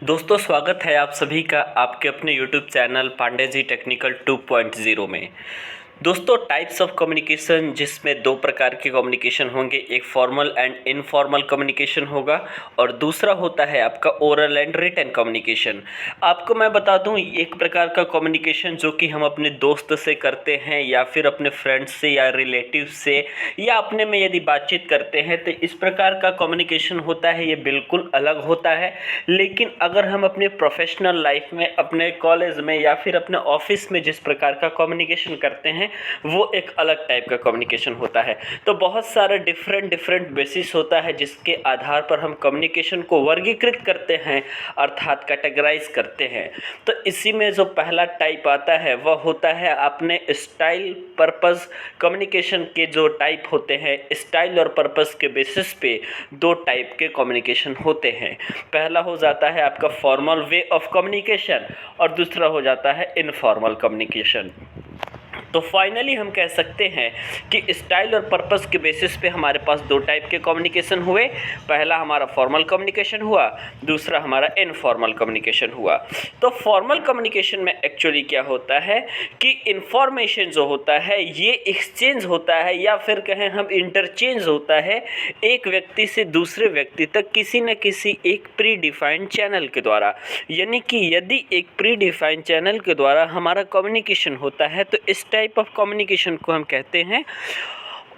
दोस्तों, स्वागत है आप सभी का आपके अपने YouTube channel Pandey ji technical 2.0 में। दोस्तों, टाइप्स ऑफ कम्युनिकेशन जिसमें दो प्रकार के कम्युनिकेशन होंगे, एक फॉर्मल एंड इनफॉर्मल कम्युनिकेशन होगा और दूसरा होता है आपका ओरल एंड रिटन कम्युनिकेशन। आपको मैं बता दूं, एक प्रकार का कम्युनिकेशन जो कि हम अपने दोस्त से करते हैं या फिर अपने फ्रेंड्स से या रिलेटिव से या अपने में यदि बातचीत करते हैं तो इस प्रकार का कम्युनिकेशन होता है, ये बिल्कुल अलग होता है। लेकिन अगर हम अपने प्रोफेशनल लाइफ में, अपने कॉलेज में या फिर अपने ऑफिस में जिस प्रकार का कम्युनिकेशन करते हैं वो एक अलग टाइप का कम्युनिकेशन होता है। तो बहुत सारे डिफरेंट बेसिस होता है जिसके आधार पर हम कम्युनिकेशन को वर्गीकृत करते हैं, अर्थात कैटेगराइज करते हैं। तो इसी में जो पहला टाइप आता है वह होता है अपने स्टाइल पर्पस कम्युनिकेशन के जो टाइप होते हैं। स्टाइल और पर्पस के बेसिस पे दो टाइप के कम्युनिकेशन होते हैं। पहला हो जाता है आपका फॉर्मल वे ऑफ कम्युनिकेशन और दूसरा हो जाता है इनफॉर्मल कम्युनिकेशन। तो फाइनली हम कह सकते हैं कि स्टाइल और पर्पस के बेसिस पे हमारे पास दो टाइप के कम्युनिकेशन हुए। पहला हमारा फॉर्मल कम्युनिकेशन हुआ, दूसरा हमारा इनफॉर्मल कम्युनिकेशन हुआ। तो फॉर्मल कम्युनिकेशन में एक्चुअली क्या होता है कि इन्फॉर्मेशन जो होता है ये एक्सचेंज होता है या फिर कहें हम इंटरचेंज होता है एक व्यक्ति से दूसरे व्यक्ति तक किसी न किसी एक प्री डिफाइंड चैनल के द्वारा। यानी कि यदि एक प्री डिफाइंड चैनल के द्वारा हमारा कम्युनिकेशन होता है तो इस टाइप ऑफ कम्युनिकेशन को हम कहते हैं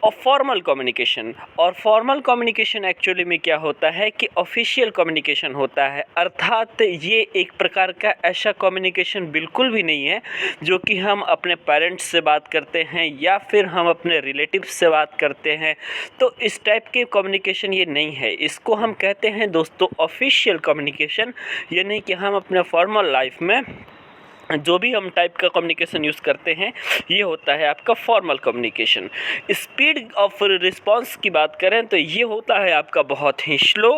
और फॉर्मल कम्युनिकेशन। और फॉर्मल कम्युनिकेशन एक्चुअली में क्या होता है कि ऑफिशियल कम्युनिकेशन होता है, अर्थात ये एक प्रकार का ऐसा कम्युनिकेशन बिल्कुल भी नहीं है जो कि हम अपने पेरेंट्स से बात करते हैं या फिर हम अपने रिलेटिव्स से बात करते हैं। तो इस टाइप के कम्युनिकेशन ये नहीं है, इसको हम कहते हैं दोस्तों ऑफिशियल कम्युनिकेशन। यानी कि हम अपने फॉर्मल लाइफ में जो भी हम टाइप का कम्युनिकेशन यूज़ करते हैं ये होता है आपका formal communication. Speed of response की बात करें तो ये होता है आपका बहुत ही स्लो,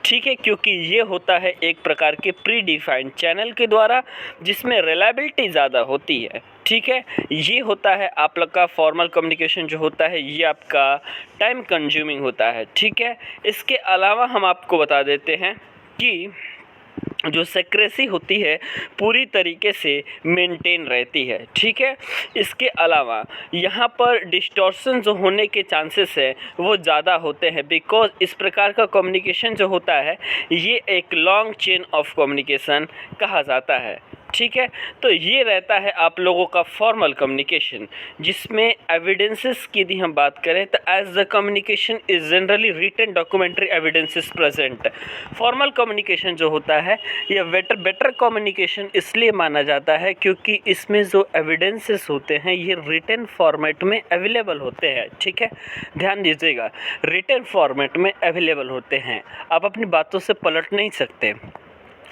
ठीक है, क्योंकि ये होता है एक प्रकार के प्री डिफाइंड चैनल के द्वारा जिसमें रिलायबिलिटी ज़्यादा होती है, ठीक है। ये होता है आप लोग का फॉर्मल कम्युनिकेशन जो होता है ये आपका टाइम कंज्यूमिंग होता है, ठीक है। इसके अलावा हम आपको बता देते हैं कि जो सेक्रेसी होती है पूरी तरीके से मेंटेन रहती है, ठीक है। इसके अलावा यहाँ पर डिस्टॉर्शन जो होने के चांसेस है वो ज़्यादा होते हैं, बिकॉज इस प्रकार का कम्युनिकेशन जो होता है ये एक लॉन्ग चेन ऑफ कम्युनिकेशन कहा जाता है, ठीक है। तो ये रहता है आप लोगों का फॉर्मल कम्युनिकेशन जिसमें एविडेंसेस की यदि हम बात करें तो as the communication is generally written documentary evidences present. Formal communication जो होता है ये बेटर कम्युनिकेशन इसलिए माना जाता है क्योंकि इसमें जो एविडेंसेस होते हैं ये रिटन फॉर्मेट में अवेलेबल होते हैं, ठीक है। ध्यान दीजिएगा, रिटन फॉर्मेट में अवेलेबल होते हैं, आप अपनी बातों से पलट नहीं सकते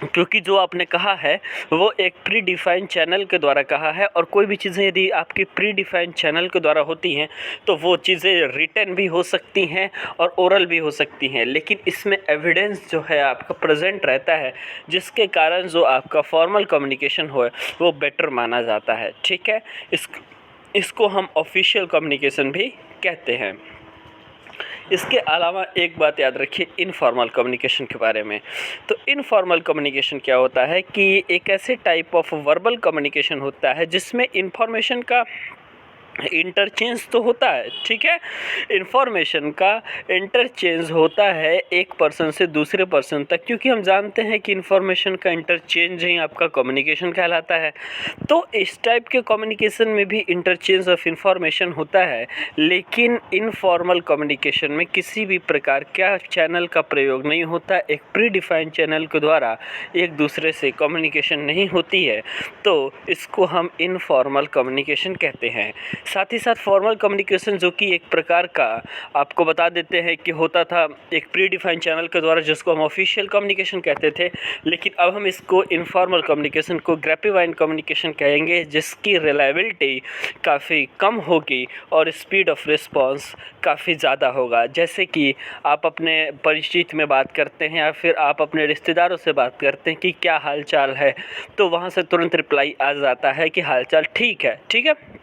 क्योंकि जो आपने कहा है वो एक प्री डिफाइंड चैनल के द्वारा कहा है। और कोई भी चीज़ें यदि आपकी प्री डिफाइंड चैनल के द्वारा होती हैं तो वो चीज़ें रिटन भी हो सकती हैं और ओरल भी हो सकती हैं, लेकिन इसमें एविडेंस जो है आपका प्रेजेंट रहता है जिसके कारण जो आपका फॉर्मल कम्युनिकेशन हो वो बेटर माना जाता है, ठीक है। इसको हम ऑफिशियल कम्युनिकेशन भी कहते हैं। इसके अलावा एक बात याद रखिए इनफॉर्मल कम्युनिकेशन के बारे में। तो इनफॉर्मल कम्युनिकेशन क्या होता है कि एक ऐसे टाइप ऑफ वर्बल कम्युनिकेशन होता है जिसमें इंफॉर्मेशन का इंटरचेंज तो होता है, ठीक है। इंफॉर्मेशन का इंटरचेंज होता है एक पर्सन से दूसरे पर्सन तक, क्योंकि हम जानते हैं कि इंफॉर्मेशन का इंटरचेंज ही आपका कम्युनिकेशन कहलाता है। तो इस टाइप के कम्युनिकेशन में भी इंटरचेंज ऑफ इंफॉर्मेशन होता है, लेकिन इनफॉर्मल कम्युनिकेशन में किसी भी प्रकार का चैनल का प्रयोग नहीं होता। एक प्री डिफाइंड चैनल के द्वारा एक दूसरे से कम्युनिकेशन नहीं होती है, तो इसको हम इनफॉर्मल कम्युनिकेशन कहते हैं। साथ ही साथ फॉर्मल कम्युनिकेशन जो कि एक प्रकार का आपको बता देते हैं कि होता था एक प्री डिफाइंड चैनल के द्वारा जिसको हम ऑफिशियल कम्युनिकेशन कहते थे, लेकिन अब हम इसको इनफॉर्मल कम्युनिकेशन को ग्रैपिवाइंड कम्युनिकेशन कहेंगे जिसकी रिलायबिलिटी काफ़ी कम होगी और स्पीड ऑफ रिस्पांस काफ़ी ज़्यादा होगा। जैसे कि आप अपने परिचित में बात करते हैं या फिर आप अपने रिश्तेदारों से बात करते हैं कि क्या हाल चाल है, तो वहाँ से तुरंत रिप्लाई आ जाता है कि हाल चाल ठीक है, ठीक है।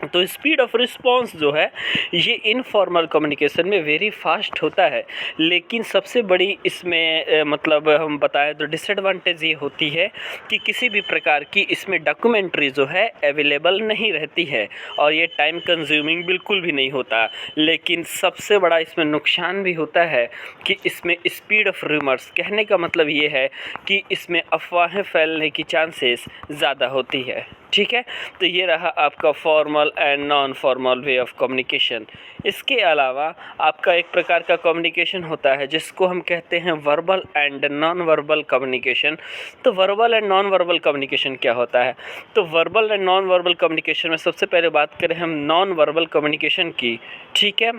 तो स्पीड ऑफ रिस्पॉन्स जो है ये इनफॉर्मल कम्युनिकेशन में वेरी फास्ट होता है, लेकिन सबसे बड़ी इसमें मतलब हम बताएं तो डिसएडवांटेज ये होती है कि किसी भी प्रकार की इसमें डॉक्यूमेंट्री जो है अवेलेबल नहीं रहती है और ये टाइम कंज्यूमिंग बिल्कुल भी नहीं होता। लेकिन सबसे बड़ा इसमें नुकसान भी होता है कि इसमें स्पीड ऑफ रूमर्स, कहने का मतलब ये है कि इसमें अफवाहें फैलने की चांसेस ज़्यादा होती है। ठीक है, तो ये रहा आपका formal and non formal way of communication. इसके अलावा आपका एक प्रकार का कम्युनिकेशन होता है जिसको हम कहते हैं verbal and non verbal communication. तो verbal and non verbal communication क्या होता है? तो verbal and non verbal communication में सबसे पहले बात करें हम नॉन वर्बल कम्युनिकेशन की। ठीक है,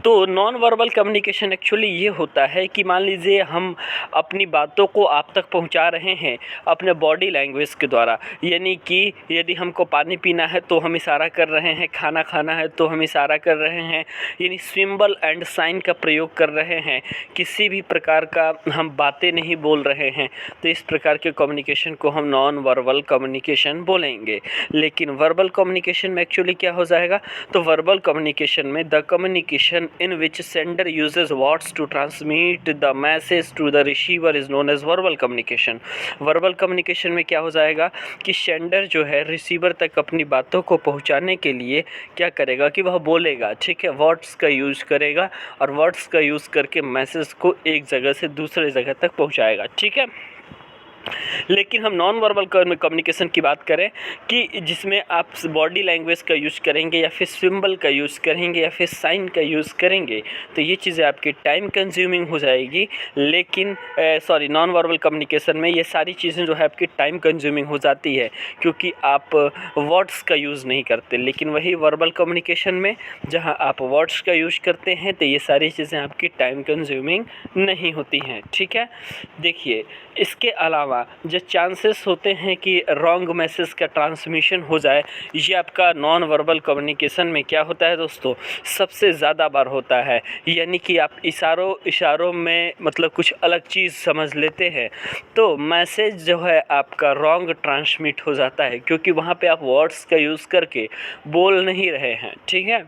तो नॉन वर्बल कम्युनिकेशन एक्चुअली ये होता है कि मान लीजिए हम अपनी बातों को आप तक पहुंचा रहे हैं अपने बॉडी लैंग्वेज के द्वारा, यानी कि यदि हमको पानी पीना है तो हम इशारा कर रहे हैं, खाना खाना है तो हम इशारा कर रहे हैं, यानी सिंबल एंड साइन का प्रयोग कर रहे हैं, किसी भी प्रकार का हम बातें नहीं बोल रहे हैं। तो इस प्रकार के कम्युनिकेशन को हम नॉन वर्बल कम्युनिकेशन बोलेंगे। लेकिन वर्बल कम्युनिकेशन में एक्चुअली क्या हो जाएगा? तो वर्बल कम्युनिकेशन में the communication in which sender uses words to transmit the message to the receiver is known as verbal communication। Verbal communication में क्या हो जाएगा कि सेंडर जो है रिसीवर तक अपनी बातों को पहुंचाने के लिए क्या करेगा कि वह बोलेगा, ठीक है, वर्ड्स का यूज़ करेगा और वर्ड्स का यूज़ करके मैसेज को एक जगह से दूसरे जगह तक पहुंचाएगा। ठीक है, लेकिन हम नॉन वर्बल कम्युनिकेशन की बात करें कि जिसमें आप बॉडी लैंग्वेज का यूज़ करेंगे या फिर सिंबल का यूज़ करेंगे या फिर साइन का यूज़ करेंगे, तो ये चीज़ें आपकी टाइम कंज्यूमिंग हो जाएगी। लेकिन नॉन वर्बल कम्युनिकेशन में ये सारी चीज़ें जो है आपकी टाइम कंज्यूमिंग हो जाती है क्योंकि आप वर्ड्स का यूज़ नहीं करते। लेकिन वही वर्बल कम्युनिकेशन में जहाँ आप वर्ड्स का यूज़ करते हैं तो ये सारी चीज़ें आपकी टाइम कंज्यूमिंग नहीं होती हैं। ठीक है, देखिए इसके अलावा जो चांसेस होते हैं कि रॉन्ग मैसेज का ट्रांसमिशन हो जाए, ये आपका नॉन वर्बल कम्युनिकेशन में क्या होता है दोस्तों, सबसे ज़्यादा बार होता है। यानी कि आप इशारों में मतलब कुछ अलग चीज़ समझ लेते हैं तो मैसेज जो है आपका रॉन्ग ट्रांसमिट हो जाता है क्योंकि वहाँ पे आप वर्ड्स का यूज़ करके बोल नहीं रहे हैं। ठीक है,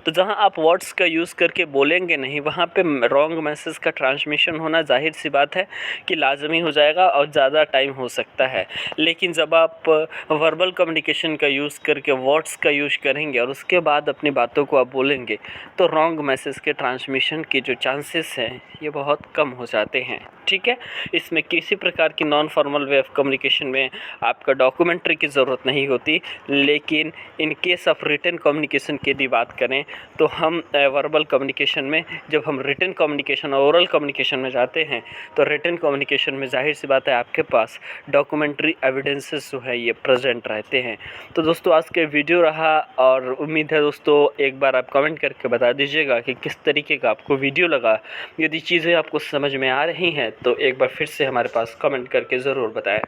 तो जहां आप वर्ड्स का यूज़ करके बोलेंगे नहीं वहां पे रॉन्ग मैसेज का ट्रांसमिशन होना जाहिर सी बात है कि लाजमी हो जाएगा और ज़्यादा टाइम हो सकता है। लेकिन जब आप वर्बल कम्युनिकेशन का यूज़ करके वर्ड्स का यूज़ करेंगे और उसके बाद अपनी बातों को आप बोलेंगे तो रॉन्ग मैसेज के ट्रांसमिशन के जो चांसेस हैं ये बहुत कम हो जाते हैं। ठीक है, इसमें किसी प्रकार की non formal way of communication में आपका डॉक्यूमेंट्री की ज़रूरत नहीं होती। लेकिन in case of written communication की यदि बात करें तो हम वर्बल कम्युनिकेशन में जब हम रिटन कम्युनिकेशन और ओरल कम्युनिकेशन में जाते हैं तो रिटन कम्युनिकेशन में जाहिर सी बात है आपके पास डॉक्यूमेंट्री एविडेंसेस जो है ये प्रेजेंट रहते हैं। तो दोस्तों आज के वीडियो रहा और उम्मीद है दोस्तों एक बार आप कमेंट करके बता दीजिएगा कि किस तरीके का आपको वीडियो लगा। यदि चीज़ें आपको समझ में आ रही हैं तो एक बार फिर से हमारे पास कमेंट करके ज़रूर बताएं।